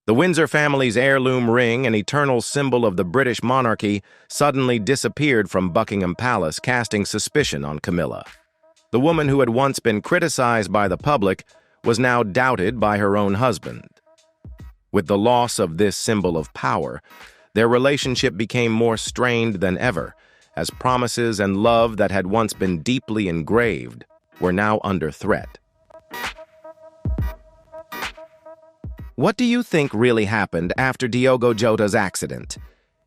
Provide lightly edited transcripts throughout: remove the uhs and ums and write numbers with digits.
The Windsor family's heirloom ring, an eternal symbol of the British monarchy, suddenly disappeared from Buckingham Palace, casting suspicion on Camilla. The woman who had once been criticized by the public was now doubted by her own husband. With the loss of this symbol of power, their relationship became more strained than ever, as promises and love that had once been deeply engraved were now under threat. What do you think really happened after Diogo Jota's accident?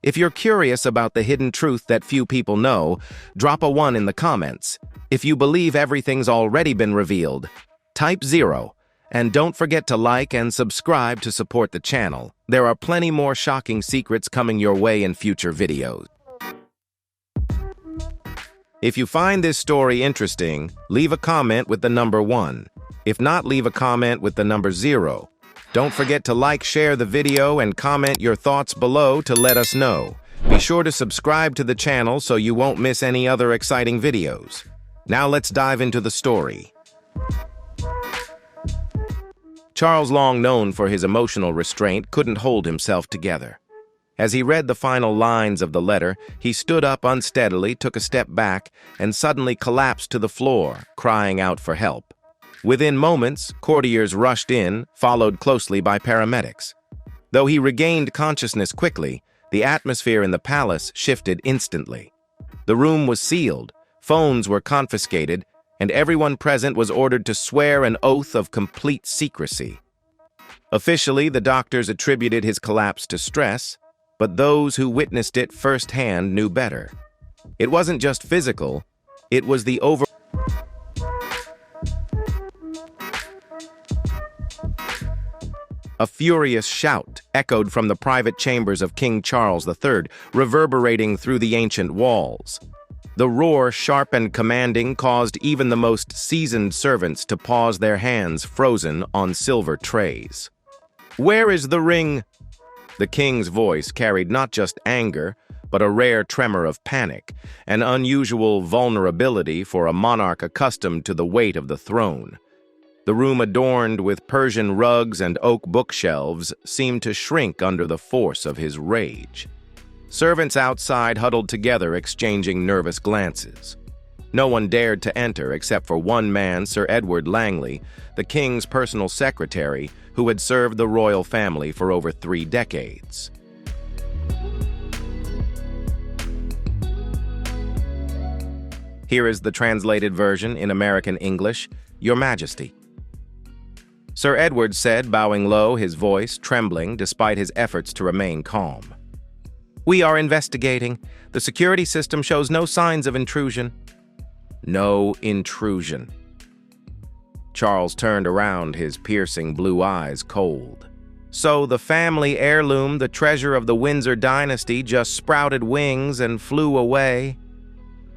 If you're curious about the hidden truth that few people know, drop a 1 in the comments. If you believe everything's already been revealed, type 0. And don't forget to like and subscribe to support the channel. There are plenty more shocking secrets coming your way in future videos. If you find this story interesting, leave a comment with the number 1. If not, leave a comment with the number 0. Don't forget to like, share the video, and comment your thoughts below to let us know. Be sure to subscribe to the channel so you won't miss any other exciting videos. Now let's dive into the story. Charles, long known for his emotional restraint, couldn't hold himself together. As he read the final lines of the letter, he stood up unsteadily, took a step back, and suddenly collapsed to the floor, crying out for help. Within moments, courtiers rushed in, followed closely by paramedics. Though he regained consciousness quickly, the atmosphere in the palace shifted instantly. The room was sealed, phones were confiscated, and everyone present was ordered to swear an oath of complete secrecy. Officially, the doctors attributed his collapse to stress, but those who witnessed it firsthand knew better. It wasn't just physical, it was the A furious shout echoed from the private chambers of King Charles III, reverberating through the ancient walls. The roar, sharp and commanding, caused even the most seasoned servants to pause, their hands frozen on silver trays. "Where is the ring?" The king's voice carried not just anger, but a rare tremor of panic, an unusual vulnerability for a monarch accustomed to the weight of the throne. The room, adorned with Persian rugs and oak bookshelves, seemed to shrink under the force of his rage. Servants outside huddled together, exchanging nervous glances. No one dared to enter except for one man, Sir Edward Langley, the king's personal secretary, who had served the royal family for over 3 decades. Here is the translated version in American English. Your Majesty. Sir Edward said, bowing low, his voice trembling despite his efforts to remain calm. "We are investigating. The security system shows no signs of intrusion." No intrusion. Charles turned around, his piercing blue eyes cold. So the family heirloom, the treasure of the Windsor dynasty, just sprouted wings and flew away.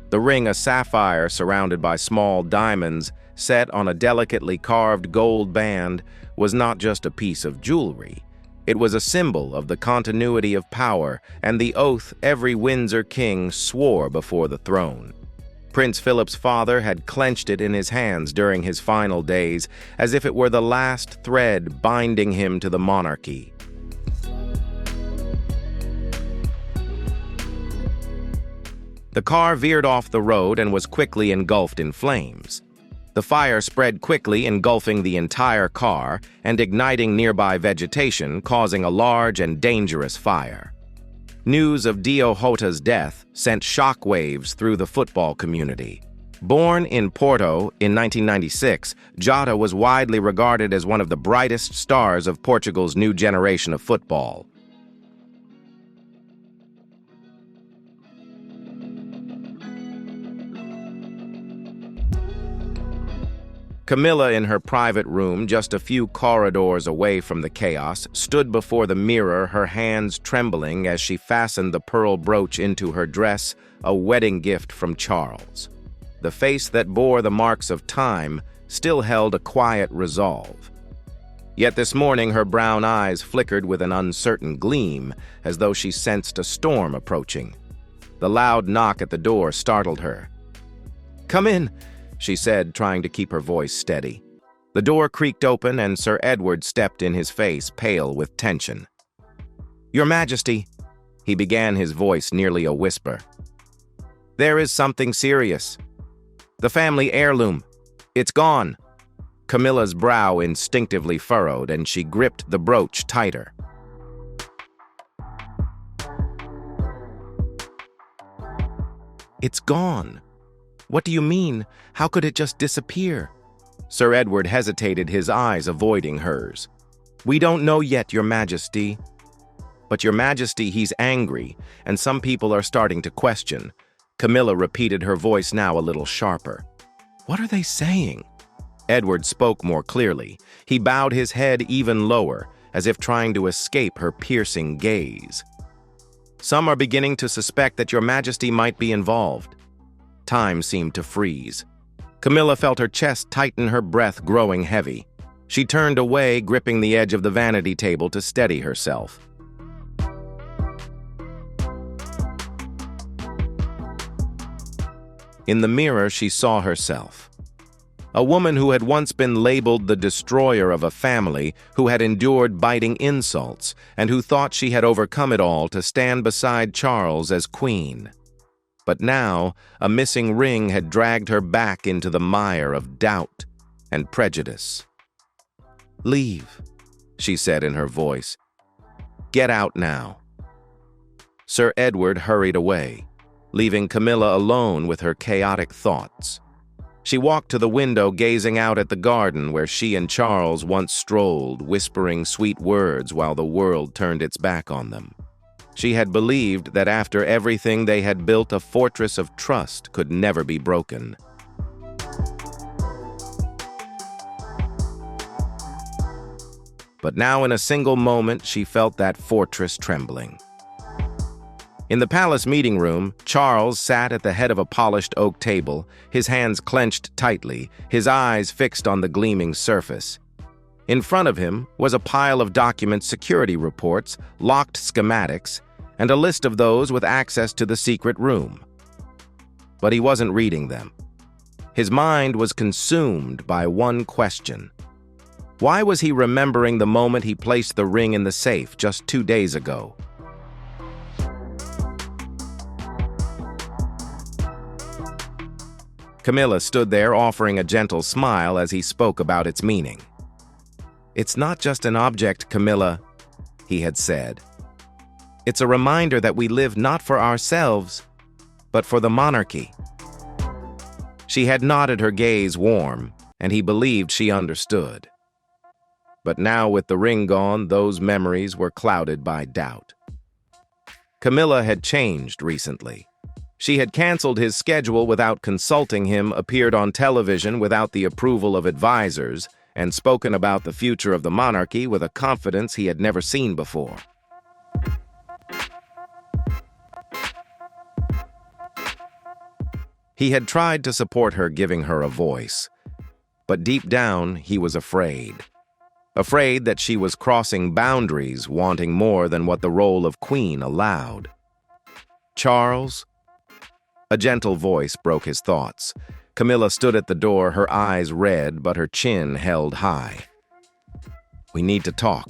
The ring, a sapphire surrounded by small diamonds, set on a delicately carved gold band, was not just a piece of jewelry. It was a symbol of the continuity of power and the oath every Windsor king swore before the throne. Prince Philip's father had clenched it in his hands during his final days, as if it were the last thread binding him to the monarchy. The car veered off the road and was quickly engulfed in flames. The fire spread quickly, engulfing the entire car and igniting nearby vegetation, causing a large and dangerous fire. News of Diogo's death sent shockwaves through the football community. Born in Porto in 1996, Jota was widely regarded as one of the brightest stars of Portugal's new generation of football. Camilla, in her private room, just a few corridors away from the chaos, stood before the mirror, her hands trembling as she fastened the pearl brooch into her dress, a wedding gift from Charles. The face that bore the marks of time still held a quiet resolve. Yet this morning her brown eyes flickered with an uncertain gleam, as though she sensed a storm approaching. The loud knock at the door startled her. "Come in," she said, trying to keep her voice steady. The door creaked open and Sir Edward stepped in his face, pale with tension. "Your Majesty," he began, his voice nearly a whisper. "There is something serious. The family heirloom. It's gone." Camilla's brow instinctively furrowed and she gripped the brooch tighter. "It's gone. What do you mean? How could it just disappear?" Sir Edward hesitated, his eyes avoiding hers. "We don't know yet, Your Majesty." "But Your Majesty, he's angry, and some people are starting to question." Camilla repeated, her voice now a little sharper. "What are they saying?" Edward spoke more clearly. He bowed his head even lower, as if trying to escape her piercing gaze. "Some are beginning to suspect that Your Majesty might be involved." Time seemed to freeze. Camilla felt her chest tighten, her breath growing heavy. She turned away, gripping the edge of the vanity table to steady herself. In the mirror, she saw herself. A woman who had once been labeled the destroyer of a family, who had endured biting insults, and who thought she had overcome it all to stand beside Charles as queen. But now, a missing ring had dragged her back into the mire of doubt and prejudice. "Leave," she said in her voice. "Get out now." Sir Edward hurried away, leaving Camilla alone with her chaotic thoughts. She walked to the window, gazing out at the garden where she and Charles once strolled, whispering sweet words while the world turned its back on them. She had believed that after everything they had built, a fortress of trust could never be broken. But now, in a single moment, she felt that fortress trembling. In the palace meeting room, Charles sat at the head of a polished oak table, his hands clenched tightly, his eyes fixed on the gleaming surface. In front of him was a pile of documents, security reports, locked schematics, and a list of those with access to the secret room. But he wasn't reading them. His mind was consumed by one question. Why was he remembering the moment he placed the ring in the safe just 2 days ago? Camilla stood there, offering a gentle smile as he spoke about its meaning. "It's not just an object, Camilla," he had said. "It's a reminder that we live not for ourselves, but for the monarchy." She had nodded, her gaze warm, and he believed she understood. But now, with the ring gone, those memories were clouded by doubt. Camilla had changed recently. She had canceled his schedule without consulting him, appeared on television without the approval of advisors, and spoken about the future of the monarchy with a confidence he had never seen before. He had tried to support her, giving her a voice. But deep down, he was afraid. Afraid that she was crossing boundaries, wanting more than what the role of queen allowed. "Charles?" A gentle voice broke his thoughts. Camilla stood at the door, her eyes red, but her chin held high. "We need to talk."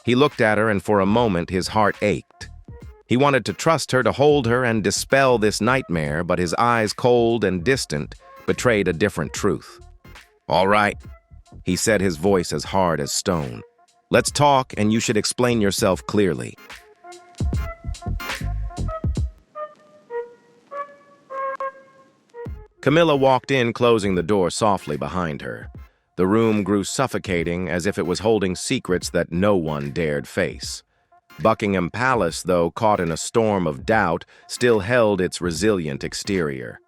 He looked at her, and for a moment his heart ached. He wanted to trust her, to hold her and dispel this nightmare, but his eyes, cold and distant, betrayed a different truth. "All right," he said, his voice as hard as stone. "Let's talk, and you should explain yourself clearly." Camilla walked in, closing the door softly behind her. The room grew suffocating, as if it was holding secrets that no one dared face. Buckingham Palace, though caught in a storm of doubt, still held its resilient exterior.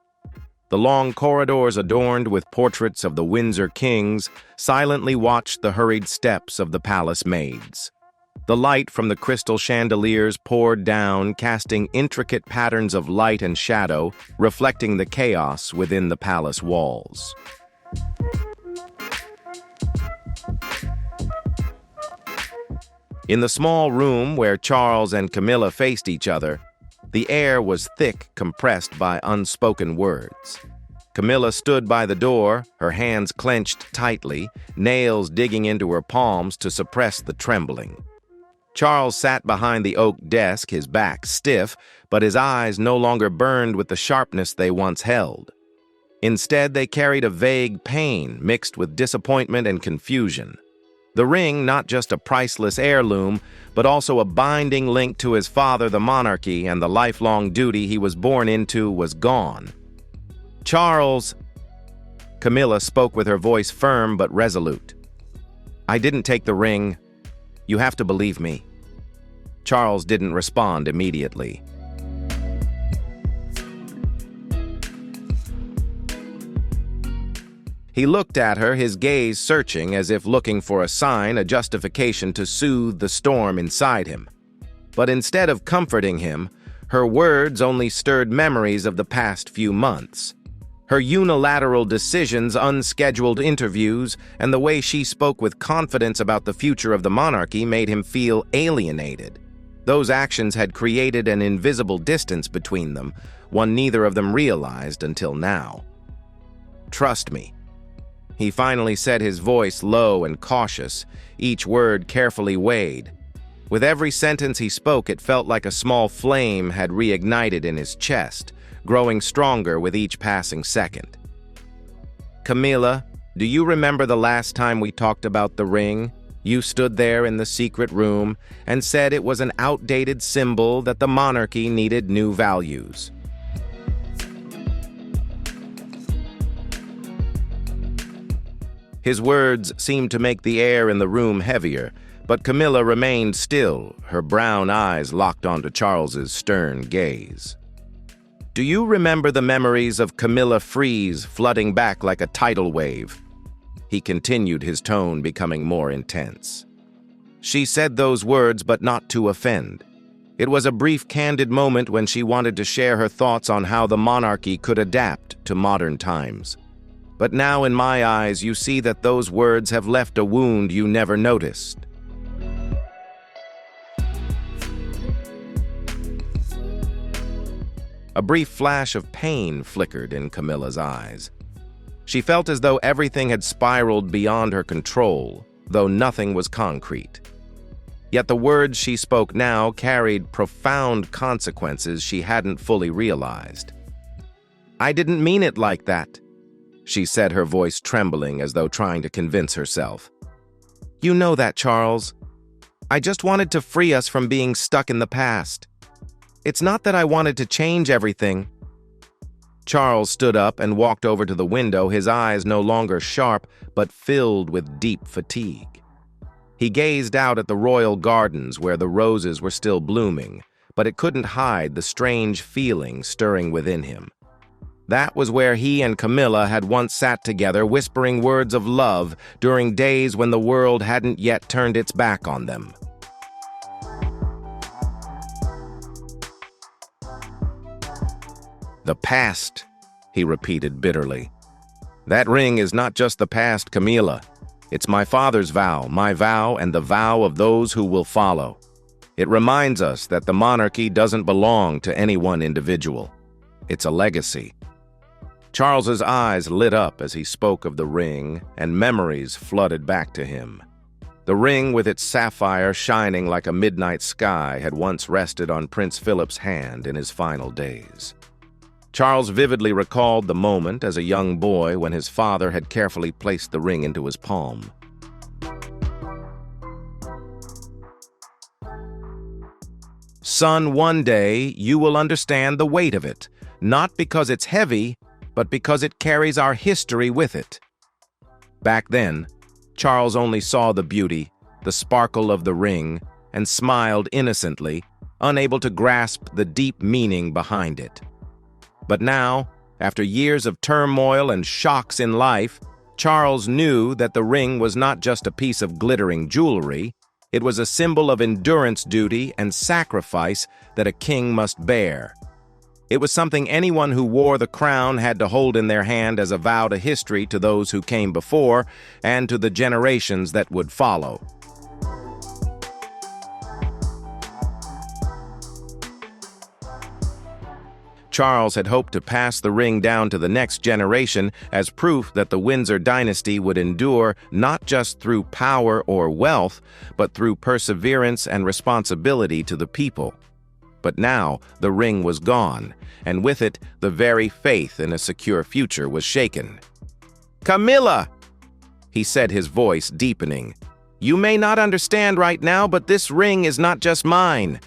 The long corridors, adorned with portraits of the Windsor kings, silently watched the hurried steps of the palace maids. The light from the crystal chandeliers poured down, casting intricate patterns of light and shadow, reflecting the chaos within the palace walls. In the small room where Charles and Camilla faced each other, the air was thick, compressed by unspoken words. Camilla stood by the door, her hands clenched tightly, nails digging into her palms to suppress the trembling. Charles sat behind the oak desk, his back stiff, but his eyes no longer burned with the sharpness they once held. Instead, they carried a vague pain mixed with disappointment and confusion. The ring, not just a priceless heirloom, but also a binding link to his father, the monarchy, and the lifelong duty he was born into, was gone. Charles, Camilla spoke with her voice firm but resolute. I didn't take the ring. You have to believe me. Charles didn't respond immediately. He looked at her, his gaze searching as if looking for a sign, a justification to soothe the storm inside him. But instead of comforting him, her words only stirred memories of the past few months. Her unilateral decisions, unscheduled interviews, and the way she spoke with confidence about the future of the monarchy made him feel alienated. Those actions had created an invisible distance between them, one neither of them realized until now. Trust me. He finally said, his voice low and cautious, each word carefully weighed. With every sentence he spoke, it felt like a small flame had reignited in his chest, growing stronger with each passing second. Camilla, do you remember the last time we talked about the ring? You stood there in the secret room and said it was an outdated symbol, that the monarchy needed new values. His words seemed to make the air in the room heavier, but Camilla remained still, her brown eyes locked onto Charles's stern gaze. Do you remember the memories of Camilla Freeze flooding back like a tidal wave? He continued, his tone becoming more intense. She said those words, but not to offend. It was a brief, candid moment when she wanted to share her thoughts on how the monarchy could adapt to modern times. But now, in my eyes, you see that those words have left a wound you never noticed. A brief flash of pain flickered in Camilla's eyes. She felt as though everything had spiraled beyond her control, though nothing was concrete. Yet the words she spoke now carried profound consequences she hadn't fully realized. I didn't mean it like that, she said, her voice trembling as though trying to convince herself. You know that, Charles. I just wanted to free us from being stuck in the past. It's not that I wanted to change everything. Charles stood up and walked over to the window, his eyes no longer sharp, but filled with deep fatigue. He gazed out at the royal gardens where the roses were still blooming, but it couldn't hide the strange feeling stirring within him. That was where he and Camilla had once sat together, whispering words of love during days when the world hadn't yet turned its back on them. The past, he repeated bitterly. That ring is not just the past, Camilla. It's my father's vow, my vow, and the vow of those who will follow. It reminds us that the monarchy doesn't belong to any one individual. It's a legacy. Charles's eyes lit up as he spoke of the ring, and memories flooded back to him. The ring, with its sapphire shining like a midnight sky, had once rested on Prince Philip's hand in his final days. Charles vividly recalled the moment as a young boy when his father had carefully placed the ring into his palm. Son, one day you will understand the weight of it, not because it's heavy, but because it carries our history with it. Back then, Charles only saw the beauty, the sparkle of the ring, and smiled innocently, unable to grasp the deep meaning behind it. But now, after years of turmoil and shocks in life, Charles knew that the ring was not just a piece of glittering jewelry. It was a symbol of endurance, duty, and sacrifice that a king must bear. It was something anyone who wore the crown had to hold in their hand as a vow to history, to those who came before, and to the generations that would follow. Charles had hoped to pass the ring down to the next generation as proof that the Windsor dynasty would endure not just through power or wealth, but through perseverance and responsibility to the people. But now the ring was gone, and with it, the very faith in a secure future was shaken. "Camilla!" he said, his voice deepening. "You may not understand right now, but this ring is not just mine.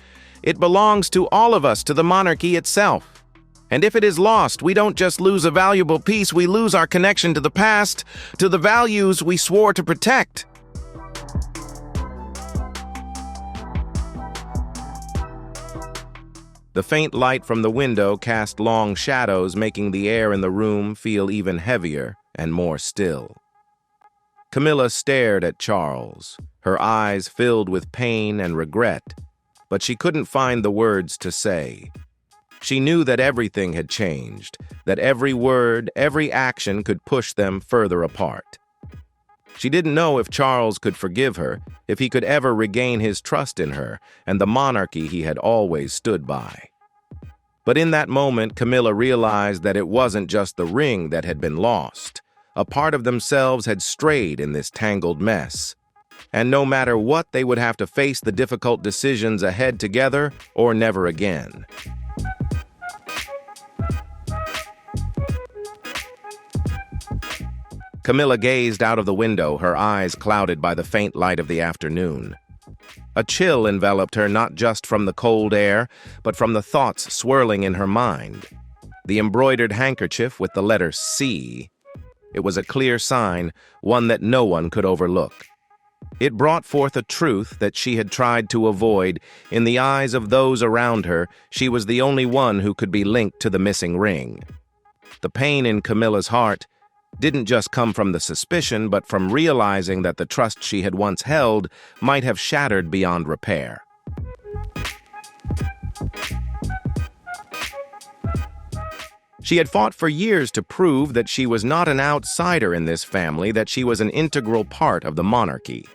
It belongs to all of us, to the monarchy itself. And if it is lost, we don't just lose a valuable piece, we lose our connection to the past, to the values we swore to protect." The faint light from the window cast long shadows, making the air in the room feel even heavier and more still. Camilla stared at Charles, her eyes filled with pain and regret, but she couldn't find the words to say. She knew that everything had changed, that every word, every action could push them further apart. She didn't know if Charles could forgive her, if he could ever regain his trust in her and the monarchy he had always stood by. But in that moment, Camilla realized that it wasn't just the ring that had been lost. A part of themselves had strayed in this tangled mess. And no matter what, they would have to face the difficult decisions ahead together or never again. Camilla gazed out of the window, her eyes clouded by the faint light of the afternoon. A chill enveloped her, not just from the cold air, but from the thoughts swirling in her mind. The embroidered handkerchief with the letter C. It was a clear sign, one that no one could overlook. It brought forth a truth that she had tried to avoid. In the eyes of those around her, she was the only one who could be linked to the missing ring. The pain in Camilla's heart didn't just come from the suspicion, but from realizing that the trust she had once held might have shattered beyond repair. She had fought for years to prove that she was not an outsider in this family, that she was an integral part of the monarchy.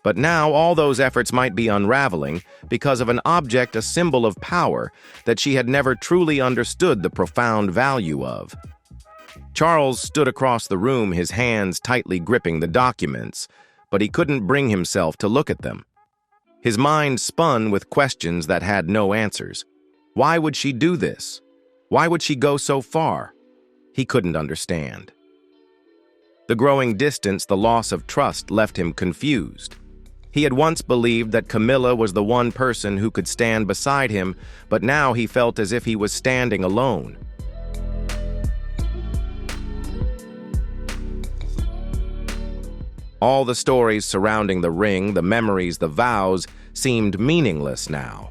But now all those efforts might be unraveling because of an object, a symbol of power, that she had never truly understood the profound value of. Charles stood across the room, his hands tightly gripping the documents, but he couldn't bring himself to look at them. His mind spun with questions that had no answers. Why would she do this? Why would she go so far? He couldn't understand. The growing distance, the loss of trust, left him confused. He had once believed that Camilla was the one person who could stand beside him, but now he felt as if he was standing alone. All the stories surrounding the ring, the memories, the vows, seemed meaningless now.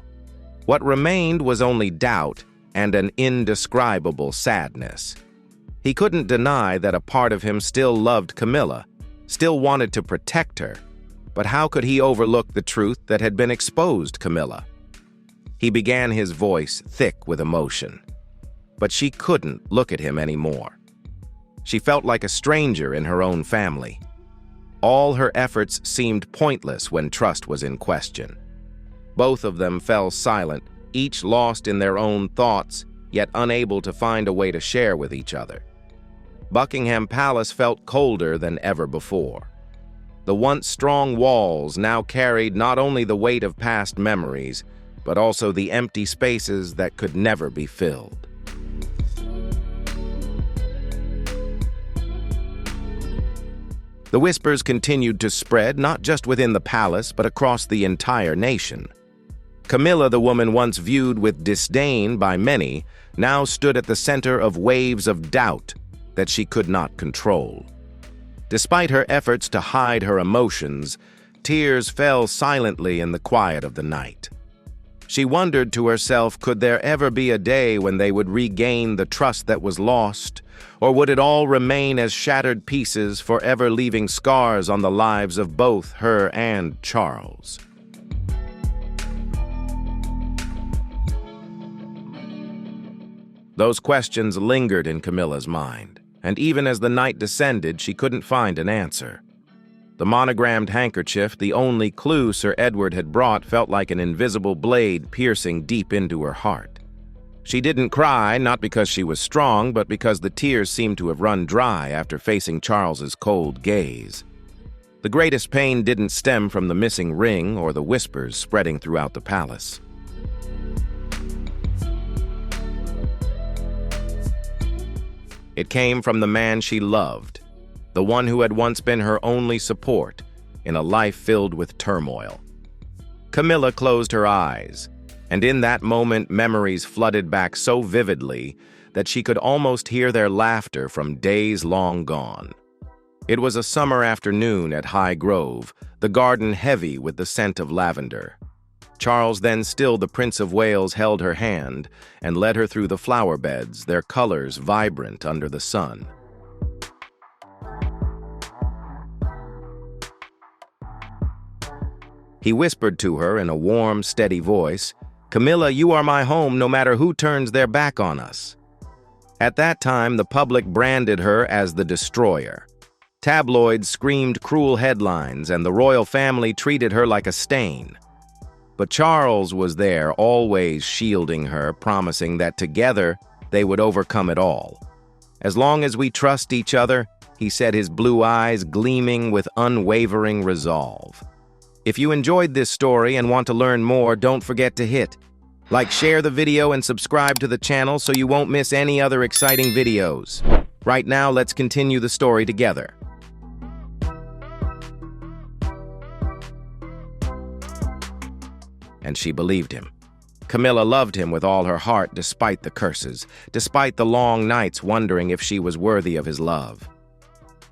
What remained was only doubt and an indescribable sadness. He couldn't deny that a part of him still loved Camilla, still wanted to protect her, but how could he overlook the truth that had been exposed Camilla? He began, his voice thick with emotion. But she couldn't look at him anymore. She felt like a stranger in her own family. All her efforts seemed pointless when trust was in question. Both of them fell silent, each lost in their own thoughts, yet unable to find a way to share with each other. Buckingham Palace felt colder than ever before. The once strong walls now carried not only the weight of past memories, but also the empty spaces that could never be filled. The whispers continued to spread, not just within the palace, but across the entire nation. Camilla, the woman once viewed with disdain by many, now stood at the center of waves of doubt that she could not control. Despite her efforts to hide her emotions, tears fell silently in the quiet of the night. She wondered to herself, could there ever be a day when they would regain the trust that was lost, or would it all remain as shattered pieces, forever leaving scars on the lives of both her and Charles? Those questions lingered in Camilla's mind, and even as the night descended, she couldn't find an answer. The monogrammed handkerchief, the only clue Sir Edward had brought, felt like an invisible blade piercing deep into her heart. She didn't cry, not because she was strong, but because the tears seemed to have run dry after facing Charles's cold gaze. The greatest pain didn't stem from the missing ring or the whispers spreading throughout the palace. It came from the man she loved, the one who had once been her only support in a life filled with turmoil. Camilla closed her eyes, and in that moment memories flooded back so vividly that she could almost hear their laughter from days long gone. It was a summer afternoon at High Grove, the garden heavy with the scent of lavender. Charles, then still the Prince of Wales, held her hand and led her through the flower beds, their colors vibrant under the sun. He whispered to her in a warm, steady voice, "Camilla, you are my home no matter who turns their back on us." At that time, the public branded her as the destroyer. Tabloids screamed cruel headlines, and the royal family treated her like a stain. But Charles was there, always shielding her, promising that together they would overcome it all. "As long as we trust each other," he said, his blue eyes gleaming with unwavering resolve. If you enjoyed this story and want to learn more, don't forget to like, share the video, and subscribe to the channel so you won't miss any other exciting videos. Right now, let's continue the story together. And she believed him. Camilla loved him with all her heart despite the curses, despite the long nights wondering if she was worthy of his love.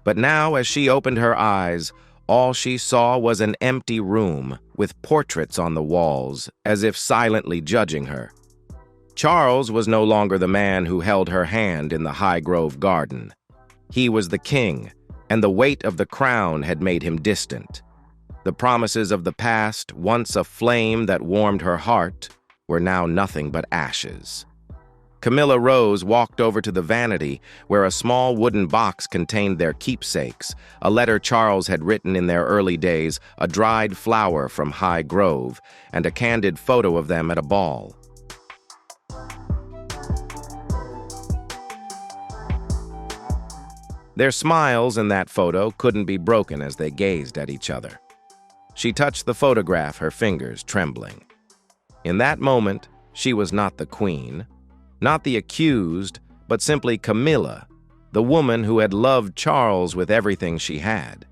But now, as she opened her eyes, all she saw was an empty room with portraits on the walls, as if silently judging her. Charles was no longer the man who held her hand in the High Grove garden. He was the king, and the weight of the crown had made him distant. The promises of the past, once a flame that warmed her heart, were now nothing but ashes. Camilla Rose walked over to the vanity where a small wooden box contained their keepsakes, a letter Charles had written in their early days, a dried flower from High Grove, and a candid photo of them at a ball. Their smiles in that photo couldn't be broken as they gazed at each other. She touched the photograph, her fingers trembling. In that moment, she was not the queen, not the accused, but simply Camilla, the woman who had loved Charles with everything she had.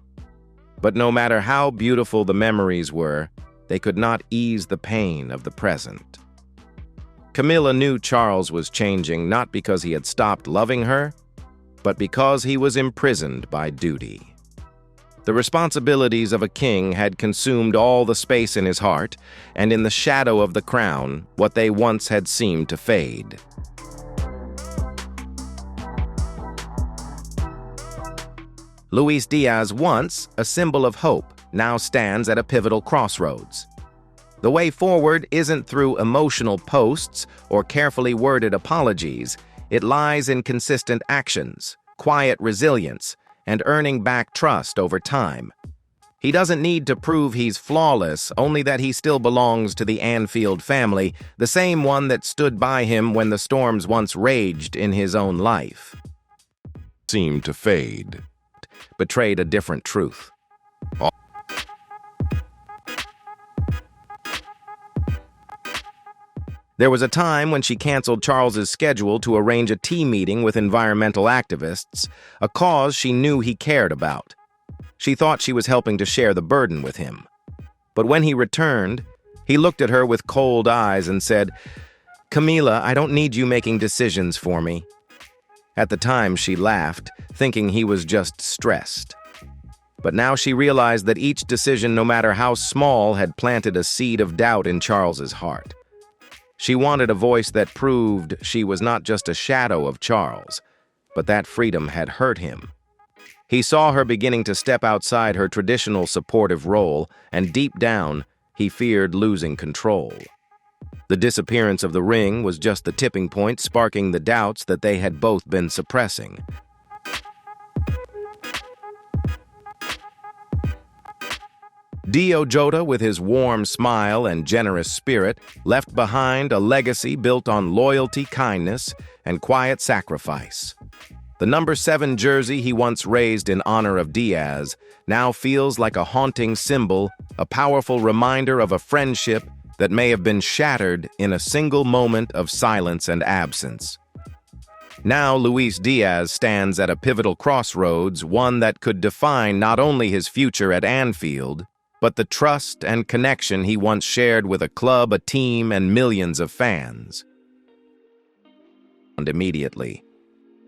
But no matter how beautiful the memories were, they could not ease the pain of the present. Camilla knew Charles was changing not because he had stopped loving her, but because he was imprisoned by duty. The responsibilities of a king had consumed all the space in his heart, and in the shadow of the crown, what they once had seemed to fade. Luis Diaz, once a symbol of hope, now stands at a pivotal crossroads. The way forward isn't through emotional posts or carefully worded apologies. It lies in consistent actions, quiet resilience, and earning back trust over time. He doesn't need to prove he's flawless, only that he still belongs to the Anfield family, the same one that stood by him when the storms once raged in his own life. Seemed to fade, betrayed a different truth. There was a time when she canceled Charles's schedule to arrange a tea meeting with environmental activists, a cause she knew he cared about. She thought she was helping to share the burden with him. But when he returned, he looked at her with cold eyes and said, "Camilla, I don't need you making decisions for me." At the time, she laughed, thinking he was just stressed. But now she realized that each decision, no matter how small, had planted a seed of doubt in Charles's heart. She wanted a voice that proved she was not just a shadow of Charles, but that freedom had hurt him. He saw her beginning to step outside her traditional supportive role, and deep down, he feared losing control. The disappearance of the ring was just the tipping point, sparking the doubts that they had both been suppressing. Jota, with his warm smile and generous spirit, left behind a legacy built on loyalty, kindness, and quiet sacrifice. The number 7 jersey he once raised in honor of Diaz now feels like a haunting symbol, a powerful reminder of a friendship that may have been shattered in a single moment of silence and absence. Now Luis Diaz stands at a pivotal crossroads, one that could define not only his future at Anfield, but the trust and connection he once shared with a club, a team, and millions of fans. And immediately,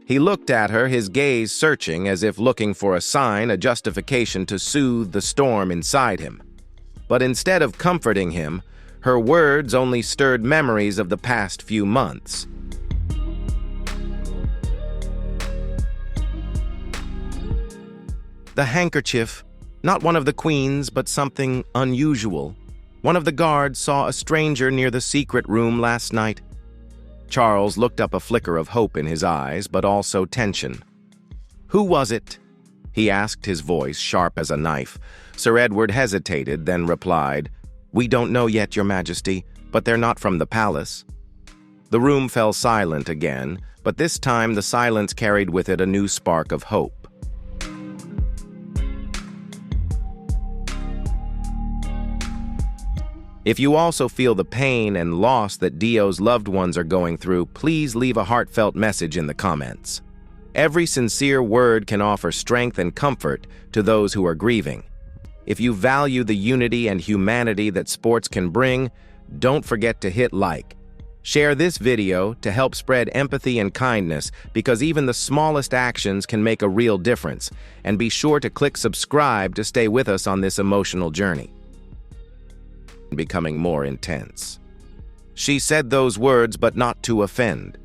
he looked at her, his gaze searching as if looking for a sign, a justification to soothe the storm inside him. But instead of comforting him, her words only stirred memories of the past few months. The handkerchief, not one of the queen's, but something unusual. One of the guards saw a stranger near the secret room last night. Charles looked up, a flicker of hope in his eyes, but also tension. "Who was it?" he asked, his voice sharp as a knife. Sir Edward hesitated, then replied, "We don't know yet, Your Majesty, but they're not from the palace." The room fell silent again, but this time the silence carried with it a new spark of hope. If you also feel the pain and loss that Dio's loved ones are going through, please leave a heartfelt message in the comments. Every sincere word can offer strength and comfort to those who are grieving. If you value the unity and humanity that sports can bring, don't forget to hit like. Share this video to help spread empathy and kindness, because even the smallest actions can make a real difference. And be sure to click subscribe to stay with us on this emotional journey. Becoming more intense. She said those words, but not to offend.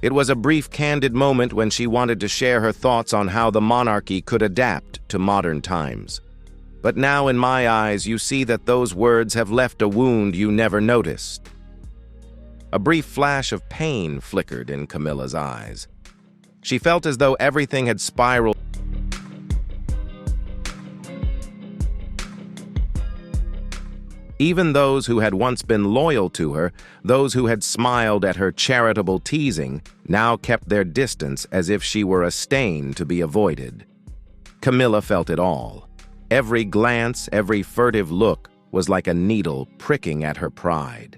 It was a brief, candid moment when she wanted to share her thoughts on how the monarchy could adapt to modern times. But now, in my eyes, you see that those words have left a wound you never noticed. A brief flash of pain flickered in Camilla's eyes. She felt as though everything had spiraled. Even those who had once been loyal to her, those who had smiled at her charitable teasing, now kept their distance as if she were a stain to be avoided. Camilla felt it all. Every glance, every furtive look was like a needle pricking at her pride.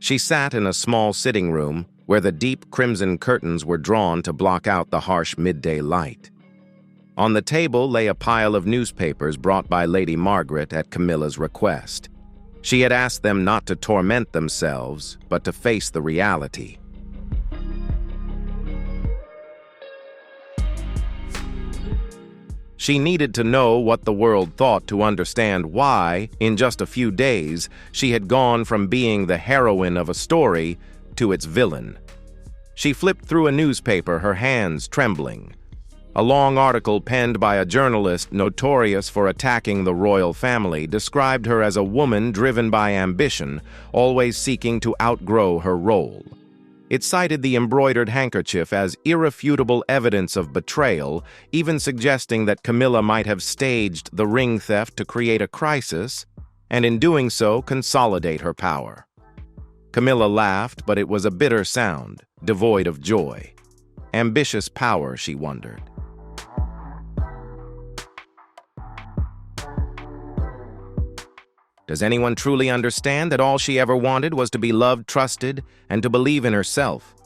She sat in a small sitting room where the deep crimson curtains were drawn to block out the harsh midday light. On the table lay a pile of newspapers brought by Lady Margaret at Camilla's request. She had asked them not to torment themselves, but to face the reality. She needed to know what the world thought to understand why, in just a few days, she had gone from being the heroine of a story to its villain. She flipped through a newspaper, her hands trembling. A long article penned by a journalist notorious for attacking the royal family described her as a woman driven by ambition, always seeking to outgrow her role. It cited the embroidered handkerchief as irrefutable evidence of betrayal, even suggesting that Camilla might have staged the ring theft to create a crisis, and in doing so consolidate her power. Camilla laughed, but it was a bitter sound, devoid of joy. Ambitious power, she wondered. Does anyone truly understand that all she ever wanted was to be loved, trusted, and to believe in herself?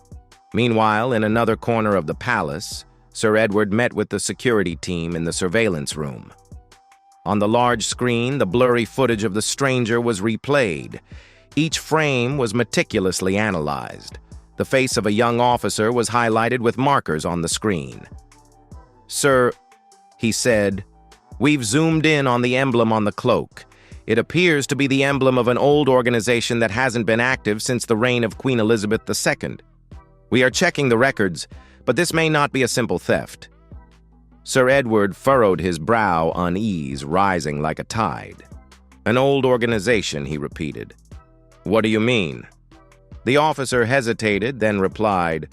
Meanwhile, in another corner of the palace, Sir Edward met with the security team in the surveillance room. On the large screen, the blurry footage of the stranger was replayed. Each frame was meticulously analyzed. The face of a young officer was highlighted with markers on the screen. "Sir," he said, "we've zoomed in on the emblem on the cloak. It appears to be the emblem of an old organization that hasn't been active since the reign of Queen Elizabeth II. We are checking the records, but this may not be a simple theft." Sir Edward furrowed his brow, unease rising like a tide. "An old organization," he repeated. "What do you mean?" The officer hesitated, then replied,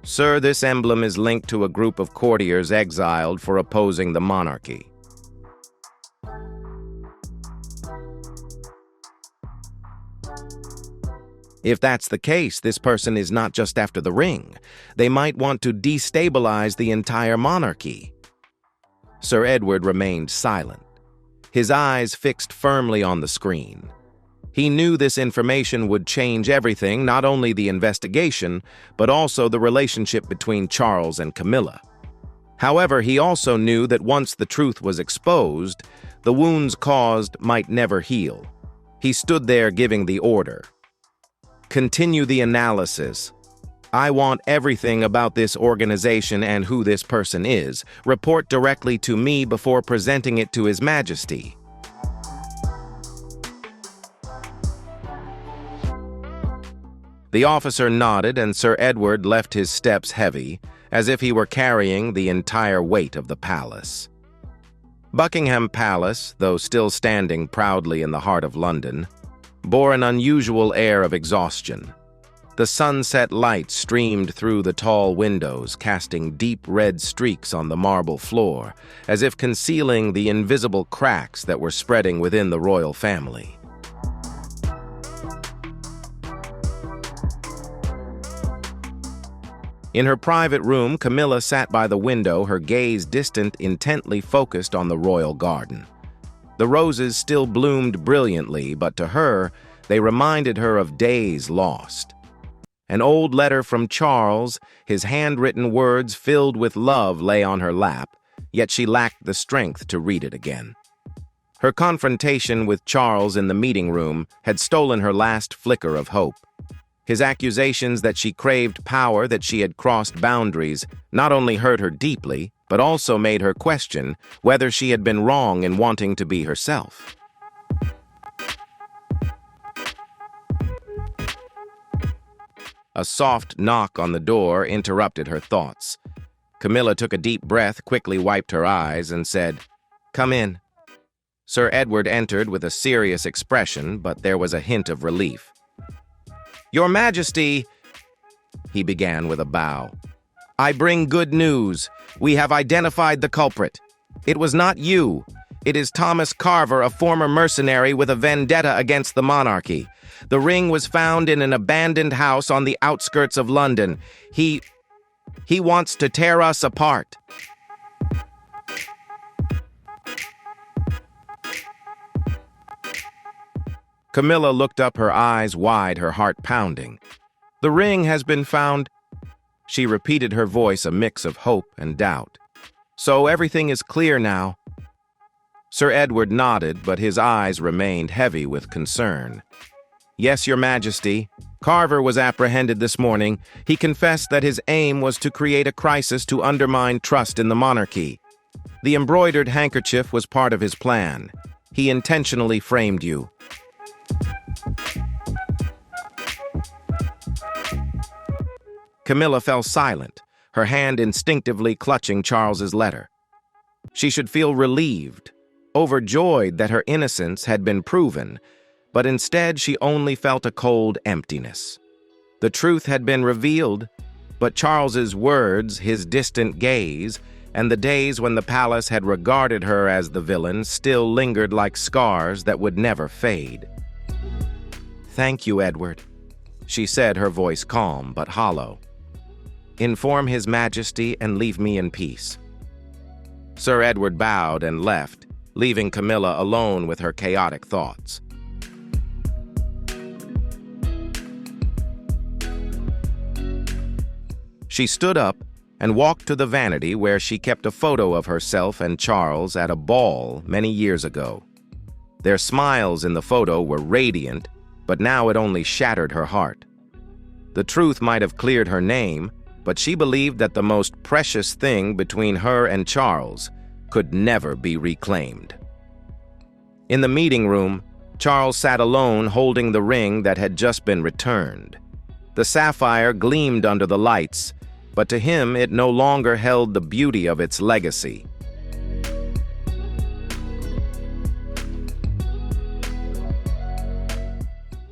"Sir, this emblem is linked to a group of courtiers exiled for opposing the monarchy." If that's the case, this person is not just after the ring. They might want to destabilize the entire monarchy. Sir Edward remained silent, his eyes fixed firmly on the screen. He knew this information would change everything, not only the investigation, but also the relationship between Charles and Camilla. However, he also knew that once the truth was exposed, the wounds caused might never heal. He stood there giving the order. Continue the analysis. I want everything about this organization and who this person is. Report directly to me before presenting it to His Majesty. The officer nodded, and Sir Edward left his steps heavy, as if he were carrying the entire weight of the palace. Buckingham Palace, though still standing proudly in the heart of London, bore an unusual air of exhaustion. The sunset light streamed through the tall windows, casting deep red streaks on the marble floor, as if concealing the invisible cracks that were spreading within the royal family. In her private room, Camilla sat by the window, her gaze distant, intently focused on the royal garden. The roses still bloomed brilliantly, but to her, they reminded her of days lost. An old letter from Charles, his handwritten words filled with love, lay on her lap, yet she lacked the strength to read it again. Her confrontation with Charles in the meeting room had stolen her last flicker of hope. His accusations that she craved power, that she had crossed boundaries, not only hurt her deeply, but also made her question whether she had been wrong in wanting to be herself. A soft knock on the door interrupted her thoughts. Camilla took a deep breath, quickly wiped her eyes, and said, "Come in." Sir Edward entered with a serious expression, but there was a hint of relief. "Your Majesty," he began with a bow, "I bring good news. We have identified the culprit. It was not you. It is Thomas Carver, a former mercenary with a vendetta against the monarchy. The ring was found in an abandoned house on the outskirts of London. He wants to tear us apart." Camilla looked up, her eyes wide, her heart pounding. "The ring has been found," she repeated, her voice a mix of hope and doubt. "So everything is clear now." Sir Edward nodded, but his eyes remained heavy with concern. "Yes, Your Majesty. Carver was apprehended this morning. He confessed that his aim was to create a crisis to undermine trust in the monarchy. The embroidered handkerchief was part of his plan. He intentionally framed you." Camilla fell silent, her hand instinctively clutching Charles's letter. She should feel relieved, overjoyed that her innocence had been proven, but instead she only felt a cold emptiness. The truth had been revealed, but Charles's words, his distant gaze, and the days when the palace had regarded her as the villain still lingered like scars that would never fade. "Thank you, Edward," she said, her voice calm but hollow. "Inform His Majesty and leave me in peace." Sir Edward bowed and left, leaving Camilla alone with her chaotic thoughts. She stood up and walked to the vanity where she kept a photo of herself and Charles at a ball many years ago. Their smiles in the photo were radiant, but now it only shattered her heart. The truth might have cleared her name, but she believed that the most precious thing between her and Charles could never be reclaimed. In the meeting room, Charles sat alone holding the ring that had just been returned. The sapphire gleamed under the lights, but to him it no longer held the beauty of its legacy.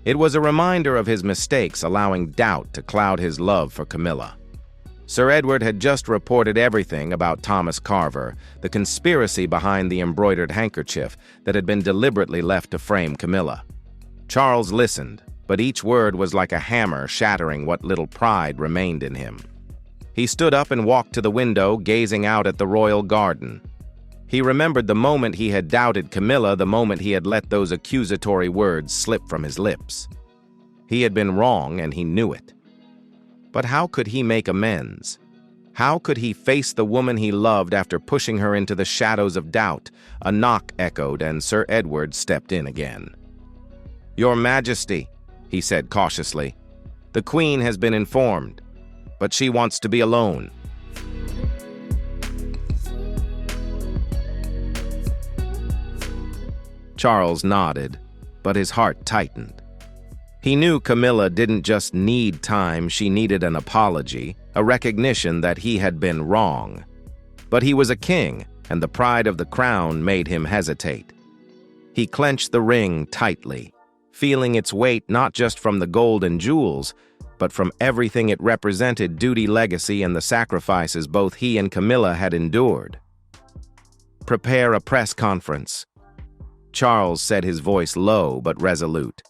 It was a reminder of his mistakes, allowing doubt to cloud his love for Camilla. Sir Edward had just reported everything about Thomas Carver, the conspiracy behind the embroidered handkerchief that had been deliberately left to frame Camilla. Charles listened, but each word was like a hammer shattering what little pride remained in him. He stood up and walked to the window, gazing out at the royal garden. He remembered the moment he had doubted Camilla, the moment he had let those accusatory words slip from his lips. He had been wrong, and he knew it. But how could he make amends? How could he face the woman he loved after pushing her into the shadows of doubt? A knock echoed, and Sir Edward stepped in again. "Your Majesty," he said cautiously, "the Queen has been informed, but she wants to be alone." Charles nodded, but his heart tightened. He knew Camilla didn't just need time, she needed an apology, a recognition that he had been wrong. But he was a king, and the pride of the crown made him hesitate. He clenched the ring tightly, feeling its weight not just from the gold and jewels, but from everything it represented: duty, legacy, and the sacrifices both he and Camilla had endured. "Prepare a press conference," Charles said, his voice low but resolute.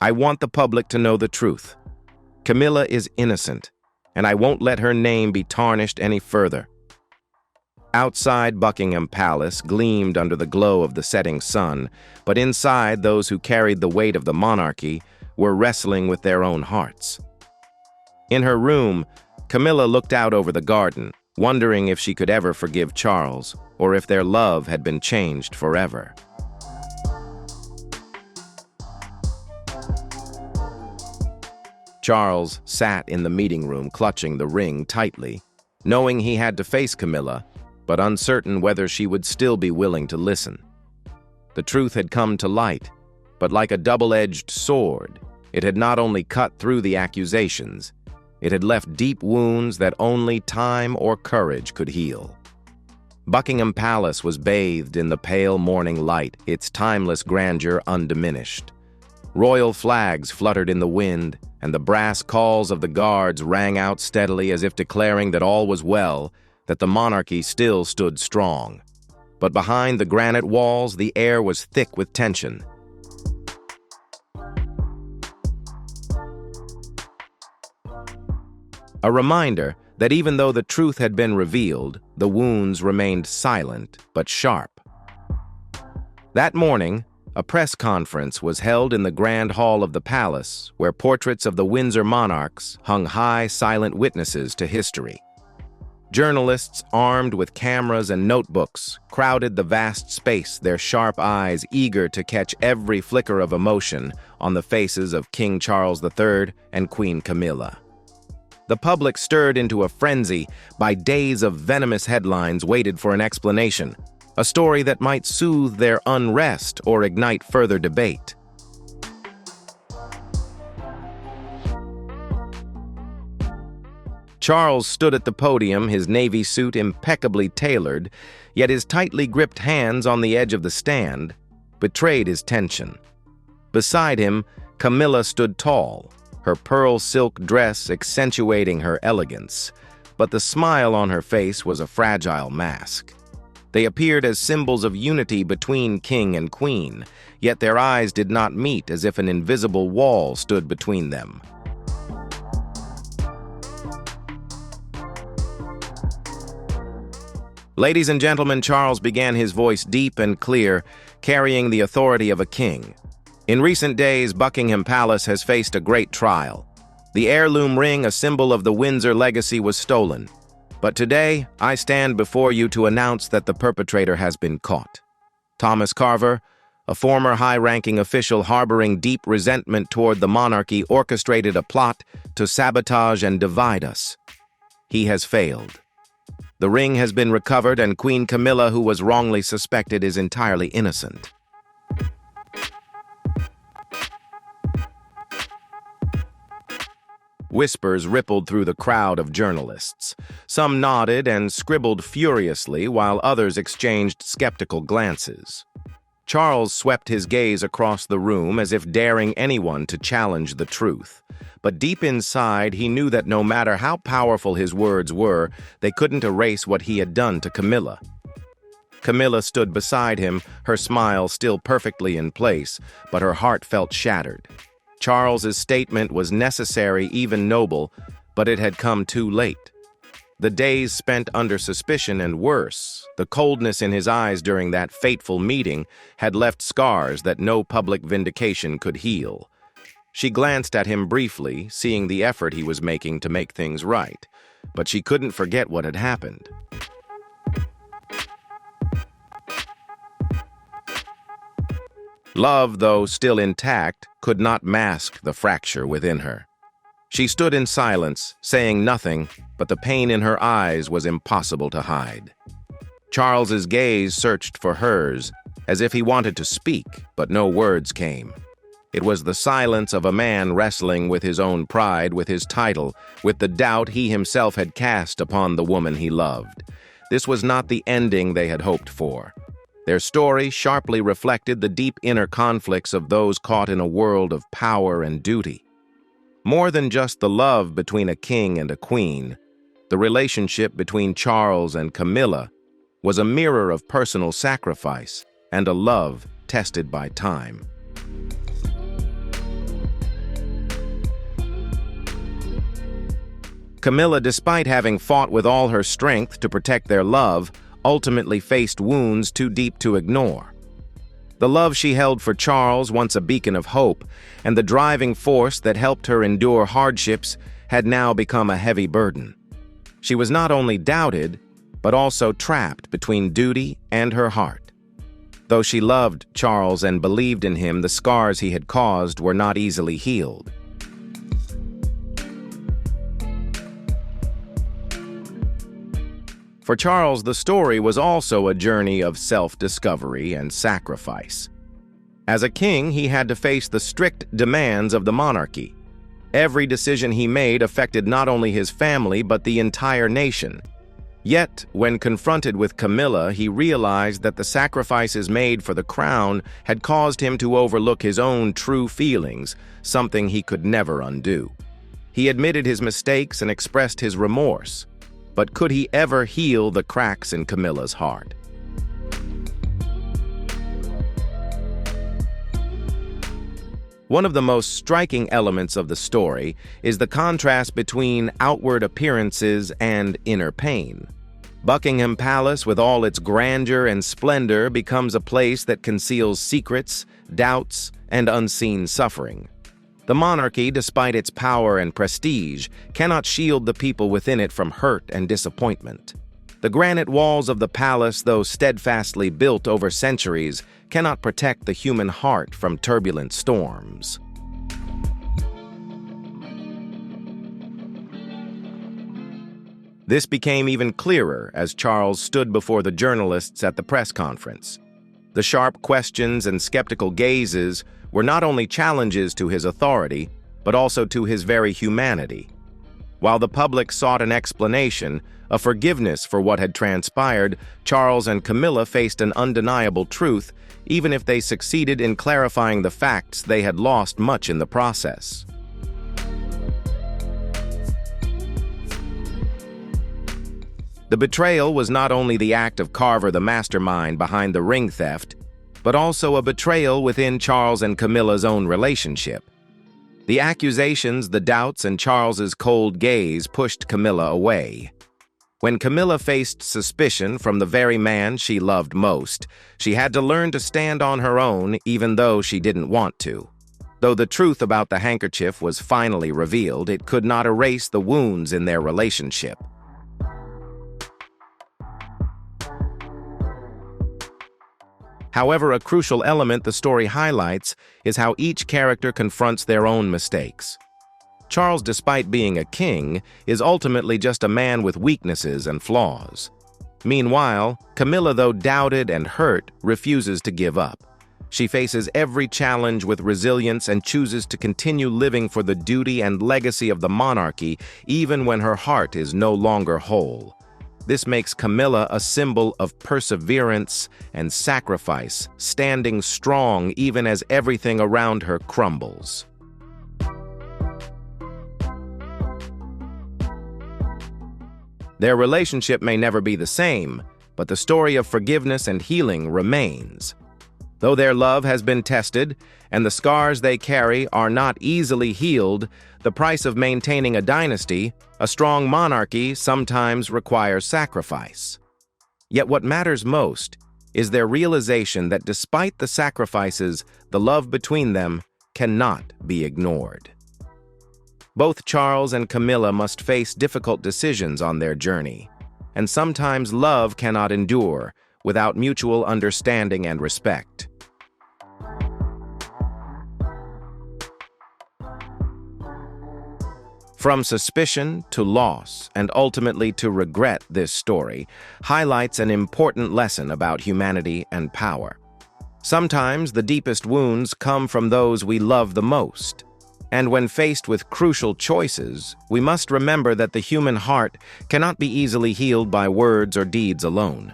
"I want the public to know the truth. Camilla is innocent, and I won't let her name be tarnished any further." Outside Buckingham Palace gleamed under the glow of the setting sun, but inside, those who carried the weight of the monarchy were wrestling with their own hearts. In her room, Camilla looked out over the garden, wondering if she could ever forgive Charles, or if their love had been changed forever. Charles sat in the meeting room, clutching the ring tightly, knowing he had to face Camilla, but uncertain whether she would still be willing to listen. The truth had come to light, but like a double-edged sword, it had not only cut through the accusations, it had left deep wounds that only time or courage could heal. Buckingham Palace was bathed in the pale morning light, its timeless grandeur undiminished. Royal flags fluttered in the wind, and the brass calls of the guards rang out steadily as if declaring that all was well, that the monarchy still stood strong. But behind the granite walls, the air was thick with tension. A reminder that even though the truth had been revealed, the wounds remained silent but sharp. That morning, a press conference was held in the grand hall of the palace, where portraits of the Windsor monarchs hung high, silent witnesses to history. Journalists, armed with cameras and notebooks, crowded the vast space, their sharp eyes eager to catch every flicker of emotion on the faces of King Charles III and Queen Camilla. The public, stirred into a frenzy by days of venomous headlines, waited for an explanation, a story that might soothe their unrest or ignite further debate. Charles stood at the podium, his navy suit impeccably tailored, yet his tightly gripped hands on the edge of the stand betrayed his tension. Beside him, Camilla stood tall, her pearl silk dress accentuating her elegance, but the smile on her face was a fragile mask. They appeared as symbols of unity between king and queen, yet their eyes did not meet, as if an invisible wall stood between them. "Ladies and gentlemen," Charles began, his voice deep and clear, carrying the authority of a king. "In recent days, Buckingham Palace has faced a great trial. The heirloom ring, a symbol of the Windsor legacy, was stolen. But today, I stand before you to announce that the perpetrator has been caught. Thomas Carver, a former high-ranking official harboring deep resentment toward the monarchy, orchestrated a plot to sabotage and divide us. He has failed. The ring has been recovered, and Queen Camilla, who was wrongly suspected, is entirely innocent." Whispers rippled through the crowd of journalists. Some nodded and scribbled furiously, while others exchanged skeptical glances. Charles swept his gaze across the room as if daring anyone to challenge the truth. But deep inside, he knew that no matter how powerful his words were, they couldn't erase what he had done to Camilla. Camilla stood beside him, her smile still perfectly in place, but her heart felt shattered. Charles's statement was necessary, even noble, but it had come too late. The days spent under suspicion and worse, the coldness in his eyes during that fateful meeting had left scars that no public vindication could heal. She glanced at him briefly, seeing the effort he was making to make things right, but she couldn't forget what had happened. Love, though still intact, could not mask the fracture within her. She stood in silence, saying nothing, but the pain in her eyes was impossible to hide. Charles's gaze searched for hers, as if he wanted to speak, but no words came. It was the silence of a man wrestling with his own pride, with his title, with the doubt he himself had cast upon the woman he loved. This was not the ending they had hoped for. Their story sharply reflected the deep inner conflicts of those caught in a world of power and duty. More than just the love between a king and a queen, the relationship between Charles and Camilla was a mirror of personal sacrifice and a love tested by time. Camilla, despite having fought with all her strength to protect their love, ultimately faced wounds too deep to ignore. The love she held for Charles, once a beacon of hope, and the driving force that helped her endure hardships, had now become a heavy burden. She was not only doubted, but also trapped between duty and her heart. Though she loved Charles and believed in him, the scars he had caused were not easily healed. For Charles, the story was also a journey of self-discovery and sacrifice. As a king, he had to face the strict demands of the monarchy. Every decision he made affected not only his family, but the entire nation. Yet, when confronted with Camilla, he realized that the sacrifices made for the crown had caused him to overlook his own true feelings, something he could never undo. He admitted his mistakes and expressed his remorse. But could he ever heal the cracks in Camilla's heart? One of the most striking elements of the story is the contrast between outward appearances and inner pain. Buckingham Palace, with all its grandeur and splendor, becomes a place that conceals secrets, doubts, and unseen suffering. The monarchy, despite its power and prestige, cannot shield the people within it from hurt and disappointment. The granite walls of the palace, though steadfastly built over centuries, cannot protect the human heart from turbulent storms. This became even clearer as Charles stood before the journalists at the press conference. The sharp questions and skeptical gazes were not only challenges to his authority, but also to his very humanity. While the public sought an explanation, a forgiveness for what had transpired, Charles and Camilla faced an undeniable truth. Even if they succeeded in clarifying the facts, they had lost much in the process. The betrayal was not only the act of Carver, the mastermind behind the ring theft, but also a betrayal within Charles and Camilla's own relationship. The accusations, the doubts, and Charles's cold gaze pushed Camilla away. When Camilla faced suspicion from the very man she loved most, she had to learn to stand on her own even though she didn't want to. Though the truth about the handkerchief was finally revealed, it could not erase the wounds in their relationship. However, a crucial element the story highlights is how each character confronts their own mistakes. Charles, despite being a king, is ultimately just a man with weaknesses and flaws. Meanwhile, Camilla, though doubted and hurt, refuses to give up. She faces every challenge with resilience and chooses to continue living for the duty and legacy of the monarchy, even when her heart is no longer whole. This makes Camilla a symbol of perseverance and sacrifice, standing strong even as everything around her crumbles. Their relationship may never be the same, but the story of forgiveness and healing remains. Though their love has been tested and the scars they carry are not easily healed, the price of maintaining a dynasty, a strong monarchy, sometimes requires sacrifice. Yet what matters most is their realization that despite the sacrifices, the love between them cannot be ignored. Both Charles and Camilla must face difficult decisions on their journey, and sometimes love cannot endure without mutual understanding and respect. From suspicion to loss and ultimately to regret, this story highlights an important lesson about humanity and power. Sometimes the deepest wounds come from those we love the most. And when faced with crucial choices, we must remember that the human heart cannot be easily healed by words or deeds alone.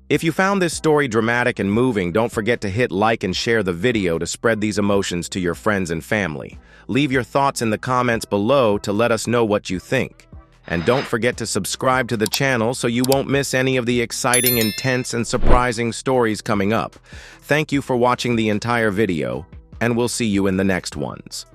If you found this story dramatic and moving, don't forget to hit like and share the video to spread these emotions to your friends and family. Leave your thoughts in the comments below to let us know what you think. And don't forget to subscribe to the channel so you won't miss any of the exciting, intense, and surprising stories coming up. Thank you for watching the entire video, and we'll see you in the next ones.